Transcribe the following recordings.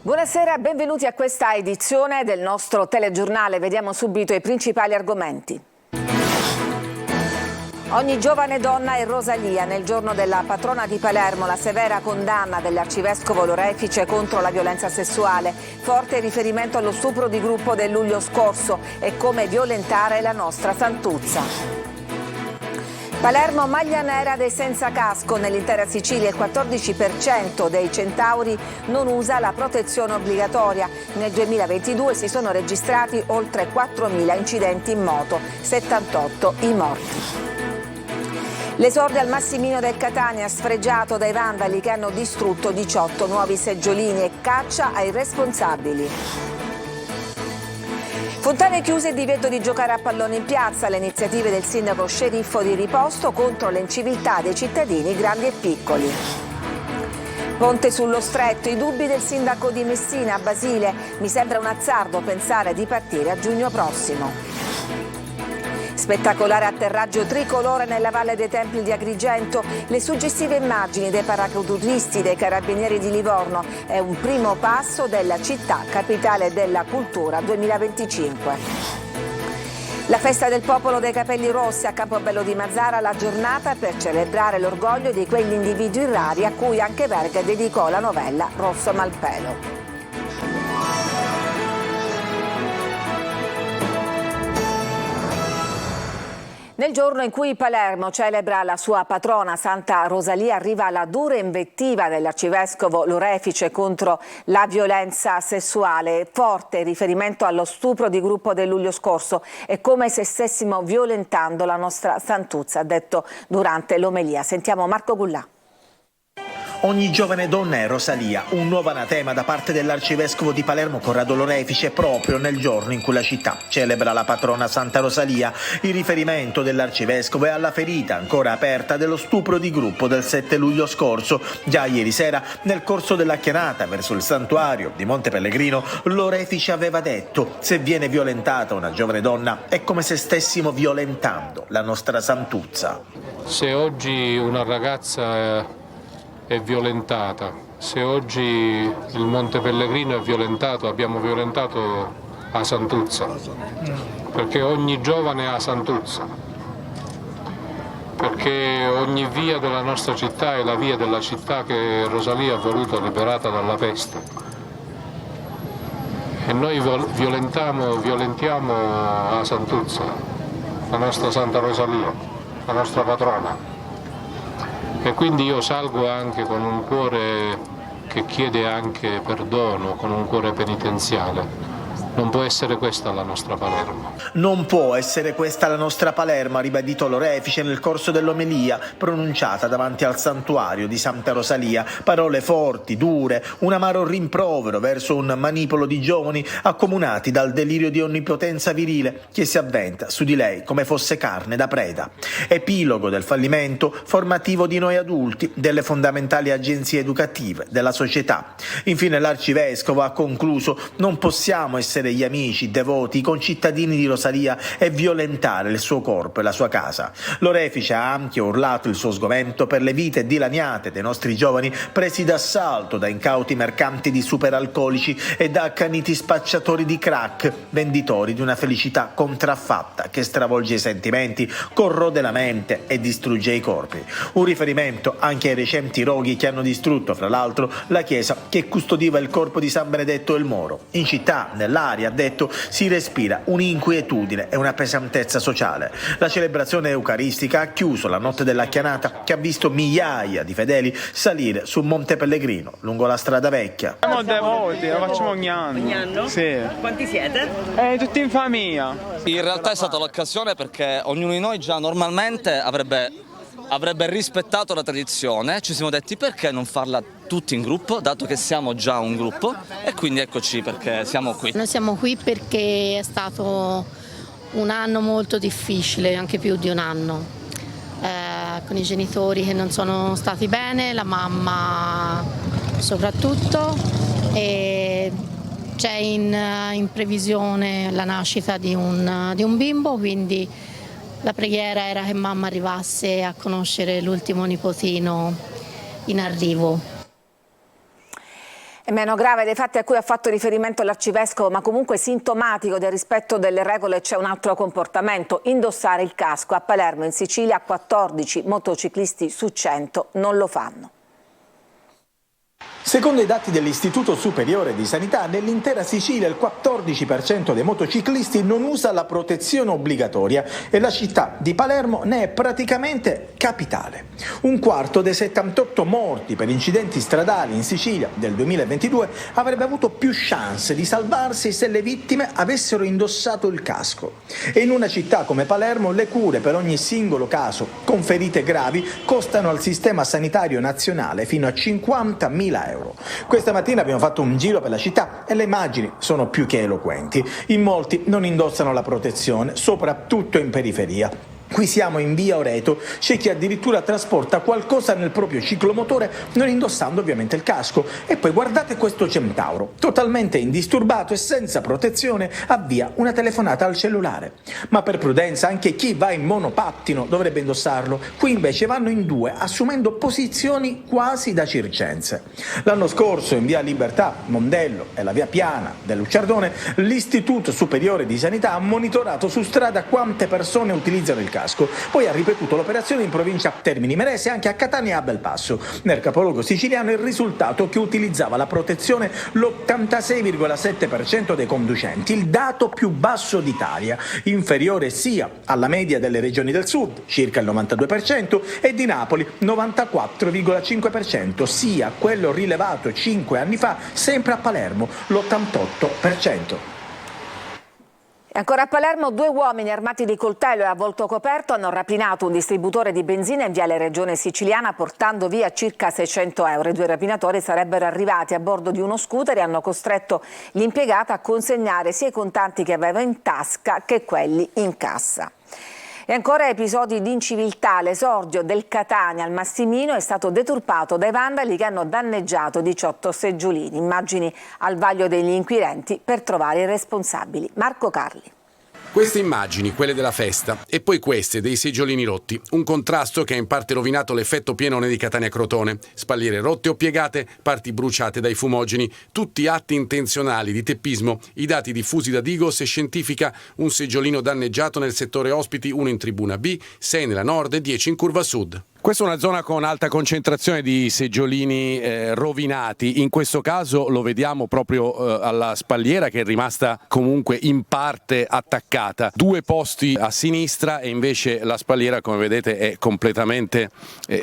Buonasera, benvenuti a questa edizione del nostro telegiornale. Vediamo subito i principali argomenti. Ogni giovane donna è Rosalia. Nel giorno della patrona di Palermo, la severa condanna dell'arcivescovo Lorefice contro la violenza sessuale. Forte riferimento allo stupro di gruppo del luglio scorso e come violentare la nostra Santuzza. Palermo, maglia nera dei senza casco. Nell'intera Sicilia il 14% dei centauri non usa la protezione obbligatoria. Nel 2022 si sono registrati oltre 4.000 incidenti in moto, 78 i morti. L'esordio al Massimino del Catania, sfregiato dai vandali che hanno distrutto 18 nuovi seggiolini e caccia ai responsabili. Fontane chiuse e divieto di giocare a pallone in piazza, le iniziative del sindaco sceriffo di Riposto contro le inciviltà dei cittadini grandi e piccoli. Ponte sullo Stretto, i dubbi del sindaco di Messina, Basile, mi sembra un azzardo pensare di partire a giugno prossimo. Spettacolare atterraggio tricolore nella Valle dei Templi di Agrigento, le suggestive immagini dei paracadutisti dei Carabinieri di Livorno è un primo passo della città capitale della cultura 2025. La festa del popolo dei capelli rossi a Campobello di Mazara, la giornata per celebrare l'orgoglio di quegli individui rari a cui anche Verga dedicò la novella Rosso Malpelo. Nel giorno in cui Palermo celebra la sua patrona Santa Rosalia, arriva la dura invettiva dell'arcivescovo Lorefice contro la violenza sessuale. Forte riferimento allo stupro di gruppo del luglio scorso. È come se stessimo violentando la nostra Santuzza, ha detto durante l'omelia. Sentiamo Marco Gullà. Ogni giovane donna è Rosalia, un nuovo anatema da parte dell'arcivescovo di Palermo Corrado Lorefice proprio nel giorno in cui la città celebra la patrona Santa Rosalia. Il riferimento dell'arcivescovo è alla ferita ancora aperta dello stupro di gruppo del 7 luglio scorso. Già ieri sera, nel corso della chianata verso il santuario di Monte Pellegrino, Lorefice aveva detto: se viene violentata una giovane donna è come se stessimo violentando la nostra Santuzza. Se oggi una ragazza è violentata, se oggi il Monte Pellegrino è violentato, abbiamo violentato la Santuzza, perché ogni giovane ha Santuzza, perché ogni via della nostra città è la via della città che Rosalia ha voluto liberata dalla peste. E noi violentiamo la Santuzza, la nostra Santa Rosalia, la nostra patrona. E quindi io salgo anche con un cuore che chiede anche perdono, con un cuore penitenziale. Non può essere questa la nostra Palermo. Non può essere questa la nostra Palermo, ha ribadito Lorefice nel corso dell'omelia pronunciata davanti al santuario di Santa Rosalia. Parole forti, dure, un amaro rimprovero verso un manipolo di giovani accomunati dal delirio di onnipotenza virile che si avventa su di lei come fosse carne da preda. Epilogo del fallimento formativo di noi adulti, delle fondamentali agenzie educative, della società. Infine l'arcivescovo ha concluso: non possiamo essere gli amici, i devoti, i concittadini di Rosalia e violentare il suo corpo e la sua casa. Lorefice ha anche urlato il suo sgomento per le vite dilaniate dei nostri giovani presi d'assalto da incauti mercanti di superalcolici e da accaniti spacciatori di crack, venditori di una felicità contraffatta che stravolge i sentimenti, corrode la mente e distrugge i corpi. Un riferimento anche ai recenti roghi che hanno distrutto, fra l'altro, la chiesa che custodiva il corpo di San Benedetto il Moro. In città, nell'aria, ha detto, si respira un'inquietudine e una pesantezza sociale. La celebrazione eucaristica ha chiuso la notte della chianata che ha visto migliaia di fedeli salire sul Monte Pellegrino lungo la strada vecchia. Siamo devoti, lo facciamo ogni anno. Ogni anno? Sì. Quanti siete? Tutti in famiglia. In realtà è stata l'occasione perché ognuno di noi già normalmente avrebbe rispettato la tradizione. Ci siamo detti perché non farla tutti in gruppo, dato che siamo già un gruppo, e quindi eccoci perché siamo qui. Noi siamo qui perché è stato un anno molto difficile, anche più di un anno, con i genitori che non sono stati bene, la mamma soprattutto, e c'è in previsione la nascita di un bimbo, quindi la preghiera era che mamma arrivasse a conoscere l'ultimo nipotino in arrivo. È meno grave dei fatti a cui ha fatto riferimento l'arcivescovo, ma comunque sintomatico del rispetto delle regole, c'è un altro comportamento: indossare il casco. A Palermo, in Sicilia, 14 motociclisti su 100 non lo fanno. Secondo i dati dell'Istituto Superiore di Sanità, nell'intera Sicilia il 14% dei motociclisti non usa la protezione obbligatoria e la città di Palermo ne è praticamente capitale. Un quarto dei 78 morti per incidenti stradali in Sicilia del 2022 avrebbe avuto più chance di salvarsi se le vittime avessero indossato il casco. E in una città come Palermo le cure per ogni singolo caso con ferite gravi costano al sistema sanitario nazionale fino a 50.000 euro. Questa mattina abbiamo fatto un giro per la città e le immagini sono più che eloquenti. In molti non indossano la protezione, soprattutto in periferia. Qui siamo in via Oreto, c'è chi addirittura trasporta qualcosa nel proprio ciclomotore non indossando ovviamente il casco. E poi guardate questo centauro, totalmente indisturbato e senza protezione, avvia una telefonata al cellulare. Ma per prudenza anche chi va in monopattino dovrebbe indossarlo, qui invece vanno in due, assumendo posizioni quasi da circense. L'anno scorso in via Libertà, Mondello e la via Piana del Lucciardone, l'Istituto Superiore di Sanità ha monitorato su strada quante persone utilizzano il casco. Poi ha ripetuto l'operazione in provincia Termini Imerese e anche a Catania e a Belpasso. Nel capoluogo siciliano il risultato che utilizzava la protezione l'86,7% dei conducenti, il dato più basso d'Italia, inferiore sia alla media delle regioni del sud, circa il 92%, e di Napoli, 94,5%, sia quello rilevato 5 anni fa, sempre a Palermo, l'88%. E ancora a Palermo, 2 uomini armati di coltello e a volto coperto hanno rapinato un distributore di benzina in viale Regione Siciliana, portando via circa 600 euro. I 2 rapinatori sarebbero arrivati a bordo di uno scooter e hanno costretto l'impiegato a consegnare sia i contanti che aveva in tasca che quelli in cassa. E ancora episodi di inciviltà. L'esordio del Catania al Massimino è stato deturpato dai vandali che hanno danneggiato 18 seggiolini. Immagini al vaglio degli inquirenti per trovare i responsabili. Marco Carli. Queste immagini, quelle della festa, e poi queste dei seggiolini rotti. Un contrasto che ha in parte rovinato l'effetto pienone di Catania Crotone. Spalliere rotte o piegate, parti bruciate dai fumogeni, tutti atti intenzionali di teppismo. I dati diffusi da Digos e Scientifica: un seggiolino danneggiato nel settore ospiti, 1 in tribuna B, 6 nella nord e 10 in curva sud. Questa è una zona con alta concentrazione di seggiolini rovinati. In questo caso lo vediamo proprio alla spalliera, che è rimasta comunque in parte attaccata. 2 posti a sinistra e invece la spalliera, come vedete, è completamente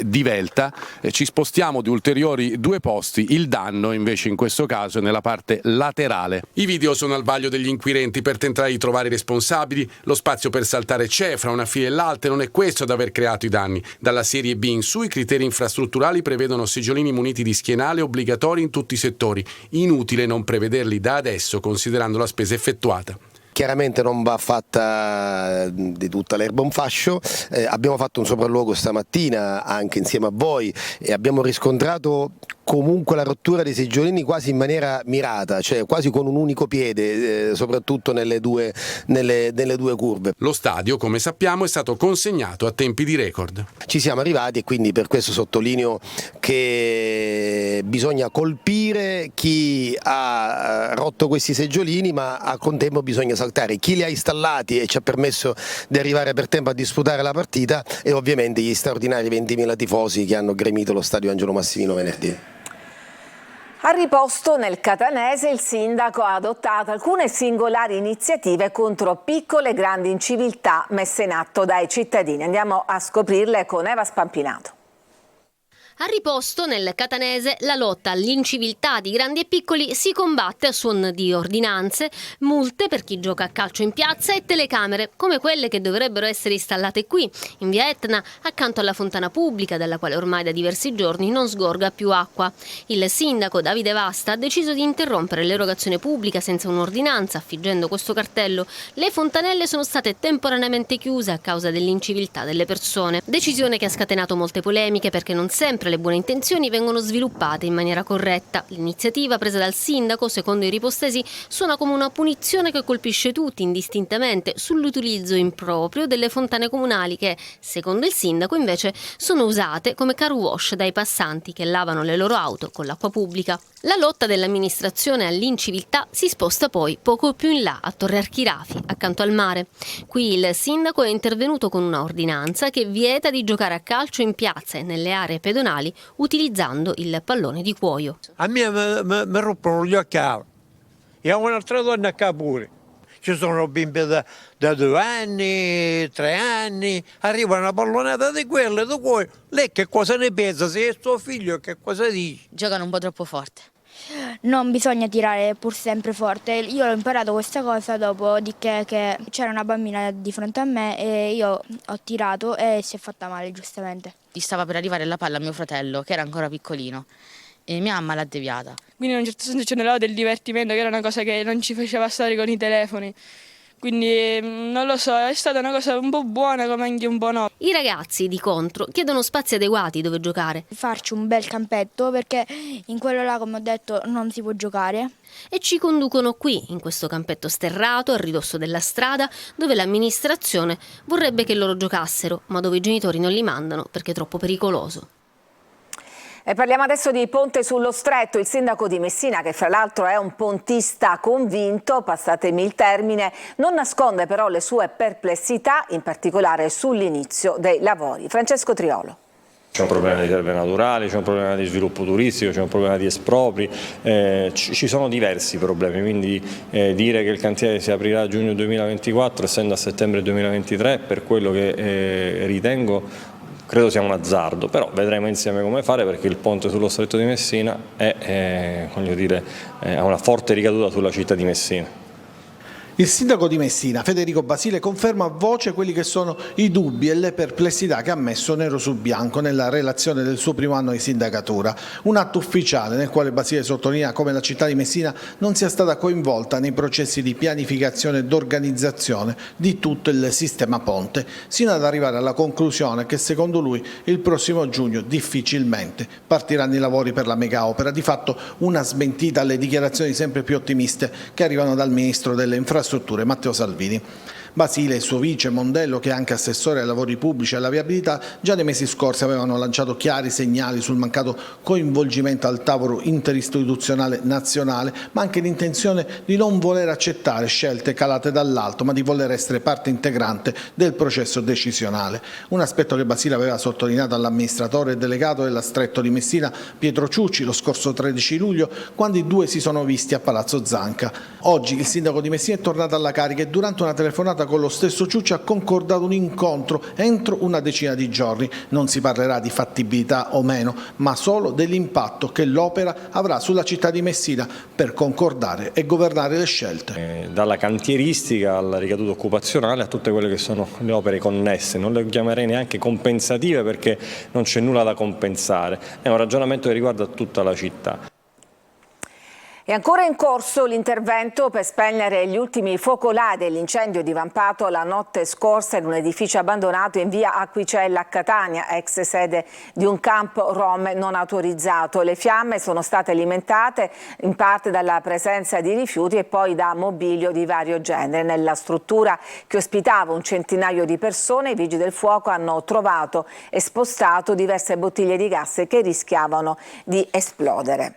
divelta. Ci spostiamo di ulteriori 2 posti. Il danno invece in questo caso è nella parte laterale. I video sono al vaglio degli inquirenti per tentare di trovare i responsabili. Lo spazio per saltare c'è fra una fila e l'altra, non è questo ad aver creato i danni. Dalla serie B in su i criteri infrastrutturali prevedono seggiolini muniti di schienale obbligatori in tutti i settori. Inutile non prevederli da adesso, considerando la spesa effettuata. Chiaramente non va fatta di tutta l'erba un fascio, abbiamo fatto un sopralluogo stamattina anche insieme a voi e abbiamo riscontrato comunque la rottura dei seggiolini quasi in maniera mirata, cioè quasi con un unico piede, soprattutto nelle due curve. Lo stadio, come sappiamo, è stato consegnato a tempi di record. Ci siamo arrivati e quindi per questo sottolineo che bisogna colpire chi ha rotto questi seggiolini, ma al contempo bisogna saltare chi li ha installati e ci ha permesso di arrivare per tempo a disputare la partita, e ovviamente gli straordinari 20.000 tifosi che hanno gremito lo stadio Angelo Massimino venerdì. A riposto nel catanese il sindaco ha adottato alcune singolari iniziative contro piccole e grandi inciviltà messe in atto dai cittadini. Andiamo a scoprirle con Eva Spampinato. A riposto nel catanese la lotta all'inciviltà di grandi e piccoli si combatte a suon di ordinanze, multe per chi gioca a calcio in piazza e telecamere come quelle che dovrebbero essere installate qui, in via Etna, accanto alla fontana pubblica dalla quale ormai da diversi giorni non sgorga più acqua. Il sindaco Davide Vasta ha deciso di interrompere l'erogazione pubblica senza un'ordinanza, affiggendo questo cartello: le fontanelle sono state temporaneamente chiuse a causa dell'inciviltà delle persone. Decisione che ha scatenato molte polemiche perché non sempre mentre le buone intenzioni vengono sviluppate in maniera corretta. L'iniziativa presa dal sindaco, secondo i ripostesi, suona come una punizione che colpisce tutti indistintamente sull'utilizzo improprio delle fontane comunali che, secondo il sindaco, invece sono usate come car wash dai passanti che lavano le loro auto con l'acqua pubblica. La lotta dell'amministrazione all'inciviltà si sposta poi poco più in là, a Torre Archirafi, accanto al mare. Qui il sindaco è intervenuto con una ordinanza che vieta di giocare a calcio in piazza e nelle aree pedonali utilizzando il pallone di cuoio. A me mi rompono gli occhi e a un'altra donna qua pure. Ci sono bimbi da 2 anni, 3 anni, arriva una pallonata di quelle, di cuoio. Lei che cosa ne pensa? Se è suo figlio che cosa dice? Giocano un po' troppo forte. Non bisogna tirare pur sempre forte. Io ho imparato questa cosa dopo di che c'era una bambina di fronte a me e io ho tirato e si è fatta male, giustamente. Gli stava per arrivare la palla a mio fratello, che era ancora piccolino, e mia mamma l'ha deviata. Quindi in un certo senso generava del divertimento, che era una cosa che non ci faceva stare con i telefoni. Quindi non lo so, è stata una cosa un po' buona come anche un po' no. I ragazzi, di contro, chiedono spazi adeguati dove giocare. Farci un bel campetto perché in quello là, come ho detto, non si può giocare. E ci conducono qui, in questo campetto sterrato, a ridosso della strada, dove l'amministrazione vorrebbe che loro giocassero, ma dove i genitori non li mandano perché è troppo pericoloso. E parliamo adesso di Ponte sullo Stretto. Il sindaco di Messina, che fra l'altro è un pontista convinto, passatemi il termine, non nasconde però le sue perplessità, in particolare sull'inizio dei lavori. Francesco Triolo. C'è un problema di riserve naturali, c'è un problema di sviluppo turistico, c'è un problema di espropri, ci sono diversi problemi, quindi dire che il cantiere si aprirà a giugno 2024 essendo a settembre 2023, per quello che ritengo, credo sia un azzardo, però vedremo insieme come fare, perché il ponte sullo Stretto di Messina ha una forte ricaduta sulla città di Messina. Il sindaco di Messina, Federico Basile, conferma a voce quelli che sono i dubbi e le perplessità che ha messo nero su bianco nella relazione del suo primo anno di sindacatura. Un atto ufficiale nel quale Basile sottolinea come la città di Messina non sia stata coinvolta nei processi di pianificazione ed organizzazione di tutto il sistema ponte, sino ad arrivare alla conclusione che secondo lui il prossimo giugno difficilmente partiranno i lavori per la mega opera. Di fatto una smentita alle dichiarazioni sempre più ottimiste che arrivano dal ministro delle infrastrutture Matteo Salvini. Basile e il suo vice Mondello, che è anche assessore ai lavori pubblici e alla viabilità, già nei mesi scorsi avevano lanciato chiari segnali sul mancato coinvolgimento al tavolo interistituzionale nazionale, ma anche l'intenzione di non voler accettare scelte calate dall'alto, ma di voler essere parte integrante del processo decisionale. Un aspetto che Basile aveva sottolineato all'amministratore delegato della Stretto di Messina, Pietro Ciucci, lo scorso 13 luglio, quando i due si sono visti a Palazzo Zanca. Oggi il sindaco di Messina è tornato alla carica e durante una telefonata con lo stesso Ciucci ha concordato un incontro entro una decina di giorni. Non si parlerà di fattibilità o meno, ma solo dell'impatto che l'opera avrà sulla città di Messina per concordare e governare le scelte. Dalla cantieristica alla ricaduta occupazionale a tutte quelle che sono le opere connesse, non le chiamerei neanche compensative perché non c'è nulla da compensare, è un ragionamento che riguarda tutta la città. È ancora in corso l'intervento per spegnere gli ultimi focolai dell'incendio divampato la notte scorsa in un edificio abbandonato in via Acquicella a Catania, ex sede di un campo rom non autorizzato. Le fiamme sono state alimentate in parte dalla presenza di rifiuti e poi da mobilio di vario genere. Nella struttura che ospitava un centinaio di persone, i vigili del fuoco hanno trovato e spostato diverse bottiglie di gas che rischiavano di esplodere.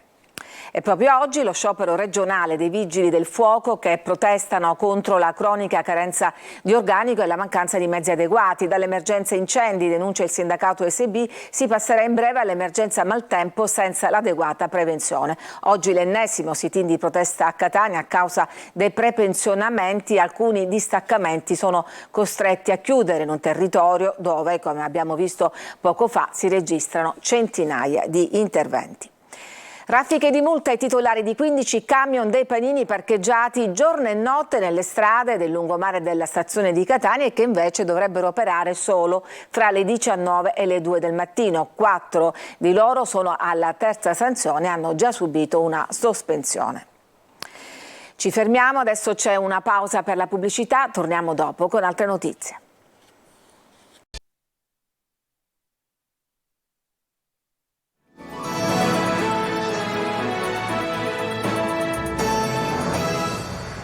E proprio oggi lo sciopero regionale dei Vigili del Fuoco che protestano contro la cronica carenza di organico e la mancanza di mezzi adeguati. Dall'emergenza incendi, denuncia il sindacato SB, si passerà in breve all'emergenza maltempo senza l'adeguata prevenzione. Oggi l'ennesimo sit-in di protesta a Catania a causa dei prepensionamenti. Alcuni distaccamenti sono costretti a chiudere in un territorio dove, come abbiamo visto poco fa, si registrano centinaia di interventi. Raffiche di multa ai titolari di 15 camion dei panini parcheggiati giorno e notte nelle strade del lungomare della stazione di Catania e che invece dovrebbero operare solo fra le 19 e le 2 del mattino. 4 di loro sono alla terza sanzione e hanno già subito una sospensione. Ci fermiamo, adesso c'è una pausa per la pubblicità, torniamo dopo con altre notizie.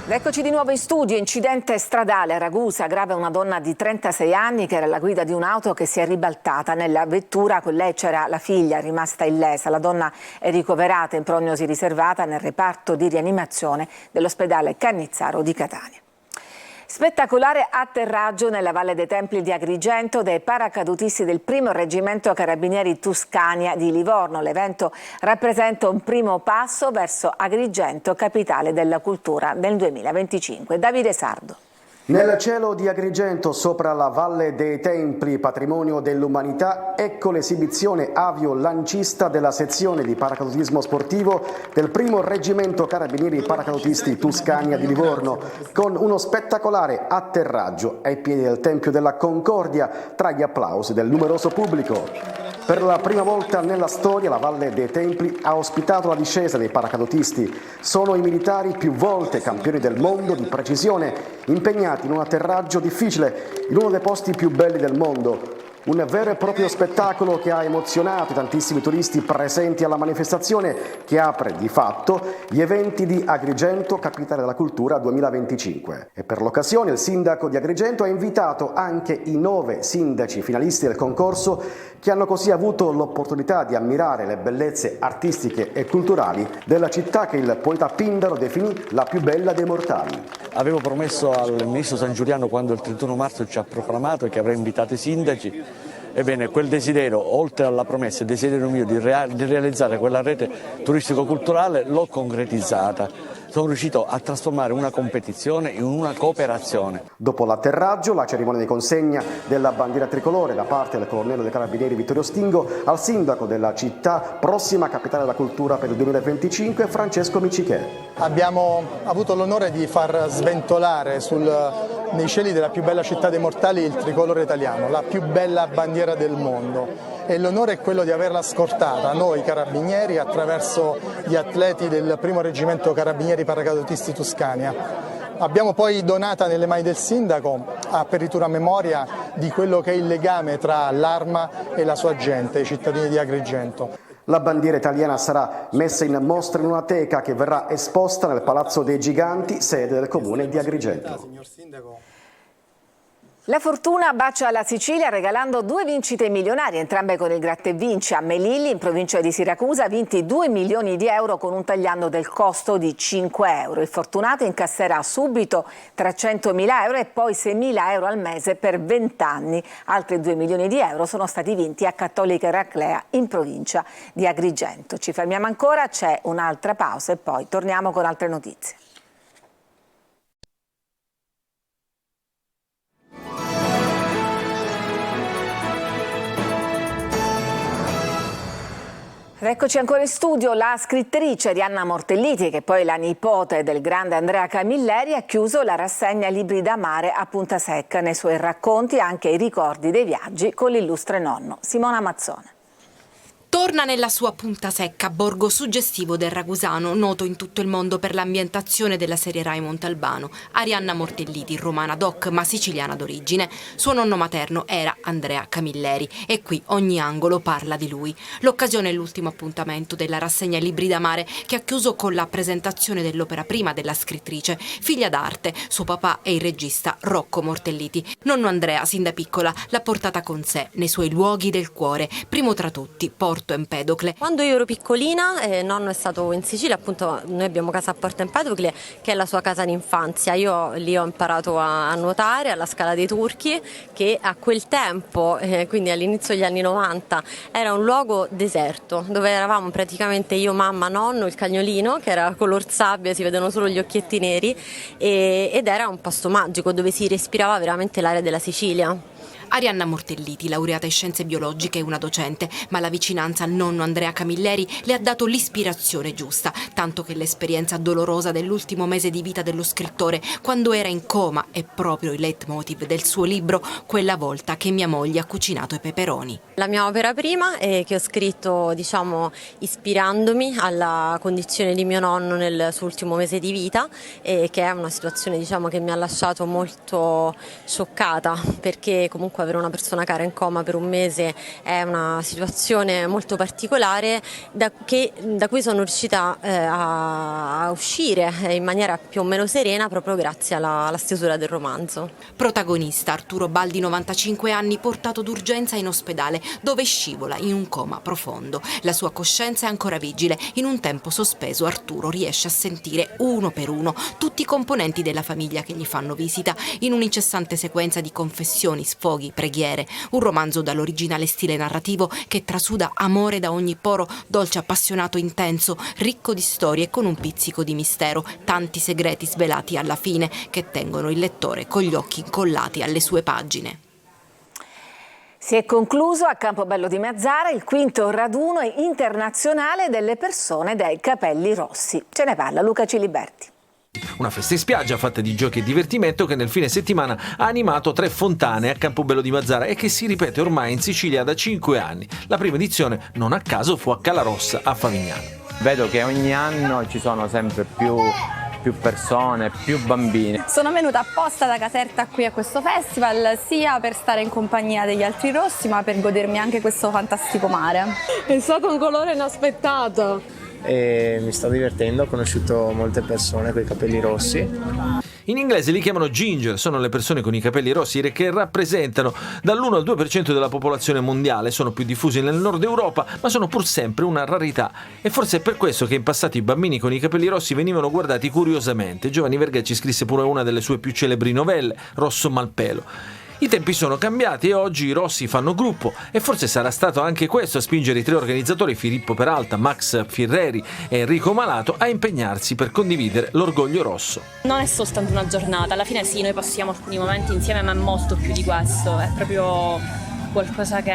Eccoci di nuovo in studio. Incidente stradale a Ragusa, grave una donna di 36 anni che era alla guida di un'auto che si è ribaltata nella vettura. Con lei c'era la figlia, rimasta illesa. La donna è ricoverata in prognosi riservata nel reparto di rianimazione dell'ospedale Cannizzaro di Catania. Spettacolare atterraggio nella Valle dei Templi di Agrigento dei paracadutisti del 1° Reggimento Carabinieri Tuscania di Livorno. L'evento rappresenta un primo passo verso Agrigento, capitale della cultura nel 2025. Davide Sardo. Nel cielo di Agrigento, sopra la Valle dei Templi, patrimonio dell'umanità, ecco l'esibizione avio-lancista della sezione di paracadutismo sportivo del 1° Reggimento Carabinieri Paracadutisti Tuscania di Livorno, con uno spettacolare atterraggio ai piedi del Tempio della Concordia tra gli applausi del numeroso pubblico. Per la prima volta nella storia la Valle dei Templi ha ospitato la discesa dei paracadutisti. Sono i militari più volte campioni del mondo di precisione, impegnati in un atterraggio difficile in uno dei posti più belli del mondo. Un vero e proprio spettacolo che ha emozionato i tantissimi turisti presenti alla manifestazione, che apre di fatto gli eventi di Agrigento, capitale della cultura 2025. E per l'occasione il sindaco di Agrigento ha invitato anche i 9 sindaci finalisti del concorso, che hanno così avuto l'opportunità di ammirare le bellezze artistiche e culturali della città che il poeta Pindaro definì la più bella dei mortali. Avevo promesso al ministro San Giuliano, quando il 31 marzo ci ha proclamato, che avrei invitato i sindaci. Ebbene, quel desiderio, oltre alla promessa, il desiderio mio di realizzare quella rete turistico-culturale, l'ho concretizzata. Sono riuscito a trasformare una competizione in una cooperazione. Dopo l'atterraggio, la cerimonia di consegna della bandiera tricolore da parte del colonnello dei Carabinieri Vittorio Stingo al sindaco della città, prossima capitale della cultura per il 2025, Francesco Miccichè. Abbiamo avuto l'onore di far sventolare nei cieli della più bella città dei mortali il tricolore italiano, la più bella bandiera del mondo. E l'onore è quello di averla scortata noi carabinieri attraverso gli atleti del 1° Reggimento Carabinieri Paracadutisti Tuscania. Abbiamo poi donata nelle mani del sindaco a peritura memoria di quello che è il legame tra l'Arma e la sua gente, i cittadini di Agrigento. La bandiera italiana sarà messa in mostra in una teca che verrà esposta nel Palazzo dei Giganti, sede del comune di Agrigento. La fortuna bacia la Sicilia regalando 2 vincite milionarie, entrambe con il gratta e vinci. A Melilli, in provincia di Siracusa, vinti 2 milioni di euro con un tagliando del costo di 5 euro. Il fortunato incasserà subito 300.000 euro e poi 6.000 euro al mese per 20 anni. Altri 2 milioni di euro sono stati vinti a Cattolica Eraclea, in provincia di Agrigento. Ci fermiamo ancora, c'è un'altra pausa e poi torniamo con altre notizie. Eccoci ancora in studio. La scrittrice Arianna Mortelliti, che è poi la nipote del grande Andrea Camilleri, ha chiuso la rassegna Libri da Mare a Punta Secca. Nei suoi racconti anche i ricordi dei viaggi con l'illustre nonno. Simona Mazzone. Torna nella sua Punta Secca, borgo suggestivo del Ragusano, noto in tutto il mondo per l'ambientazione della serie Rai Montalbano. Arianna Mortelliti, romana doc ma siciliana d'origine. Suo nonno materno era Andrea Camilleri e qui ogni angolo parla di lui. L'occasione è l'ultimo appuntamento della rassegna Libri da Mare, che ha chiuso con la presentazione dell'opera prima della scrittrice, figlia d'arte. Suo papà è il regista Rocco Mortelliti. Nonno Andrea, sin da piccola, l'ha portata con sé nei suoi luoghi del cuore, primo tra tutti Porto Empedocle. Quando io ero piccolina, nonno è stato in Sicilia, appunto noi abbiamo casa a Porto Empedocle, che è la sua casa d'infanzia. Io lì ho imparato a nuotare alla Scala dei Turchi, che a quel tempo, quindi all'inizio degli anni 90, era un luogo deserto, dove eravamo praticamente io, mamma, nonno, il cagnolino, che era color sabbia, si vedono solo gli occhietti neri, ed era un posto magico dove si respirava veramente l'aria della Sicilia. Arianna Mortelliti, laureata in scienze biologiche e una docente, ma la vicinanza al nonno Andrea Camilleri le ha dato l'ispirazione giusta, tanto che l'esperienza dolorosa dell'ultimo mese di vita dello scrittore, quando era in coma, è proprio il leitmotiv del suo libro Quella volta che mia moglie ha cucinato i peperoni. La mia opera prima, che ho scritto, ispirandomi alla condizione di mio nonno nel suo ultimo mese di vita, che è una situazione, che mi ha lasciato molto scioccata, perché comunque avere una persona cara in coma per un mese è una situazione molto particolare da cui sono riuscita a uscire in maniera più o meno serena proprio grazie alla stesura del romanzo. Protagonista Arturo Baldi, 95 anni, portato d'urgenza in ospedale dove scivola in un coma profondo. La sua coscienza è ancora vigile. In un tempo sospeso Arturo riesce a sentire uno per uno tutti i componenti della famiglia che gli fanno visita in un'incessante sequenza di confessioni, sfoghi, preghiere. Un romanzo dall'originale stile narrativo che trasuda amore da ogni poro, dolce, appassionato, intenso, ricco di storie e con un pizzico di mistero, tanti segreti svelati alla fine che tengono il lettore con gli occhi incollati alle sue pagine. Si è concluso a Campobello di Mazara il 5° raduno internazionale delle persone dai capelli rossi. Ce ne parla Luca Ciliberti. Una festa in spiaggia fatta di giochi e divertimento che nel fine settimana ha animato 3 fontane a Campobello di Mazara e che si ripete ormai in Sicilia da 5 anni. La prima edizione, non a caso, fu a Calarossa a Favignano. Vedo che ogni anno ci sono sempre più persone, più bambini. Sono venuta apposta da Caserta qui a questo festival, sia per stare in compagnia degli altri rossi, ma per godermi anche questo fantastico mare. È stato un colore inaspettato. E mi sto divertendo, ho conosciuto molte persone con i capelli rossi. In inglese li chiamano ginger, sono le persone con i capelli rossi che rappresentano dall'1 al 2% della popolazione mondiale, sono più diffusi nel nord Europa, ma sono pur sempre una rarità. E forse è per questo che in passato i bambini con i capelli rossi venivano guardati curiosamente. Giovanni Verga ci scrisse pure una delle sue più celebri novelle, Rosso Malpelo. I tempi sono cambiati e oggi i rossi fanno gruppo e forse sarà stato anche questo a spingere i 3 organizzatori, Filippo Peralta, Max Firreri e Enrico Malato, a impegnarsi per condividere l'orgoglio rosso. Non è soltanto una giornata, alla fine sì, noi passiamo alcuni momenti insieme, ma è molto più di questo, è proprio qualcosa che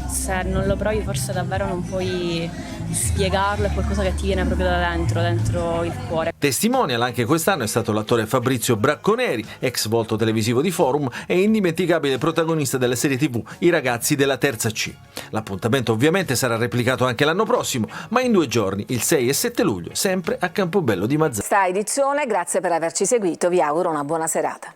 se non lo provi forse davvero non puoi spiegarlo, è qualcosa che ti viene proprio da dentro il cuore. Testimonial anche quest'anno è stato l'attore Fabrizio Bracconeri, ex volto televisivo di Forum e indimenticabile protagonista della serie TV I ragazzi della terza C. L'appuntamento ovviamente sarà replicato anche l'anno prossimo, ma in 2 giorni, il 6 e 7 luglio, sempre a Campobello di Mazara. Sta edizione, grazie per averci seguito, vi auguro una buona serata.